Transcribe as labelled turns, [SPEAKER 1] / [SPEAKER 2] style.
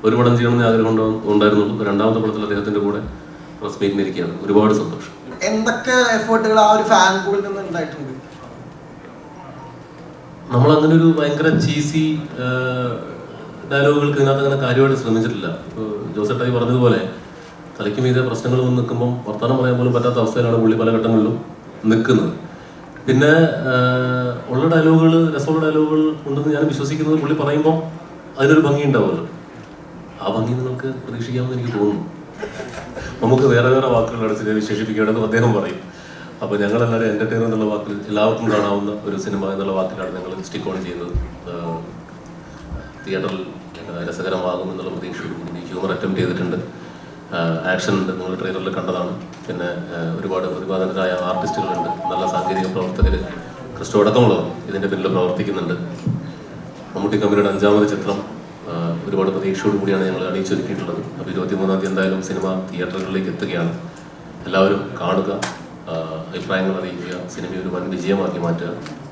[SPEAKER 1] ഒരു പടം ചെയ്യണമെന്ന് ആഗ്രഹം ഉണ്ടായിരുന്നുള്ളൂ. രണ്ടാമത്തെ പടത്തിൽ അദ്ദേഹത്തിന്റെ കൂടെ പ്രസ് മീറ്റിനിരിക്കുകയാണ്. ഒരുപാട് സന്തോഷം.
[SPEAKER 2] എന്തൊക്കെ എഫേർട്ടുകൾ ആ ഒരു ഫാൻ കൂളിൽ നിന്ന് ഉണ്ടായിട്ടുണ്ട്?
[SPEAKER 1] നമ്മൾ അങ്ങനെ ഒരു ഭയങ്കര ചീസി ഡയലോഗുകൾക്ക് ഇതിനകത്ത് അങ്ങനെ കാര്യമായിട്ട് ശ്രമിച്ചിട്ടില്ല. ഇപ്പോൾ ജോസേട്ടായി പറഞ്ഞതുപോലെ തലയ്ക്ക് മീതെ പ്രശ്നങ്ങൾ വന്ന് നിൽക്കുമ്പം വർത്തമാനം പറയാൻ പോലും പറ്റാത്ത അവസ്ഥയിലാണ് പുള്ളി പല ഘട്ടങ്ങളിലും നിൽക്കുന്നത്. പിന്നെ ഉള്ള ഡയലോഗുകൾ, രസമുള്ള ഡയലോഗുകൾ ഉണ്ടെന്ന് ഞാൻ വിശ്വസിക്കുന്നത് പുള്ളി പറയുമ്പോൾ അതിനൊരു ഭംഗി ഉണ്ടാവുമല്ലോ. ആ ഭംഗി നിങ്ങൾക്ക് പ്രതീക്ഷിക്കാമെന്ന് എനിക്ക് തോന്നുന്നു. നമുക്ക് വേറെ വേറെ വാക്കുകളാണ് സിനിമ വിശേഷിപ്പിക്കുകയാണെന്ന് അദ്ദേഹം പറയും. അപ്പോൾ ഞങ്ങളെല്ലാവരും എൻ്റർടൈനർ എന്നുള്ള വാക്കിൽ, എല്ലാവർക്കും കാണാവുന്ന ഒരു സിനിമ എന്നുള്ള വാക്കിലാണ് ഞങ്ങൾ സ്റ്റിക്ക് ഓൺ ചെയ്യുന്നത്. തിയേറ്ററിൽ രസകരമാകും എന്നുള്ള പ്രതീക്ഷയോടുകൂടി ഹ്യൂമർ അറ്റംപ്റ്റ് ചെയ്തിട്ടുണ്ട്. ആക്ഷൻ ഉണ്ട്, നിങ്ങൾ ട്രെയിലറിൽ കണ്ടതാണ്. പിന്നെ ഒരുപാട് പ്രതിപാദനരായ ആർട്ടിസ്റ്റുകളുണ്ട്, നല്ല സാങ്കേതിക പ്രവർത്തകർ, ക്രിസ്റ്റോ അടക്കമുള്ളവർ ഇതിൻ്റെ പിന്നിൽ പ്രവർത്തിക്കുന്നുണ്ട്. മമ്മൂട്ടി കമ്പനിയുടെ 5ാമത് ചിത്രം ഒരുപാട് പ്രതീക്ഷയോടു കൂടിയാണ് ഞങ്ങൾ അണിയിച്ചൊരുക്കിയിട്ടുള്ളത്. അപ്പോൾ 23-ാം തീയതി എന്തായാലും സിനിമ തിയേറ്ററുകളിലേക്ക് എത്തുകയാണ്. എല്ലാവരും കാണുക, അഭിപ്രായങ്ങൾ അറിയിക്കുക, സിനിമ ഒരു വൻ വിജയമാക്കി മാറ്റുക.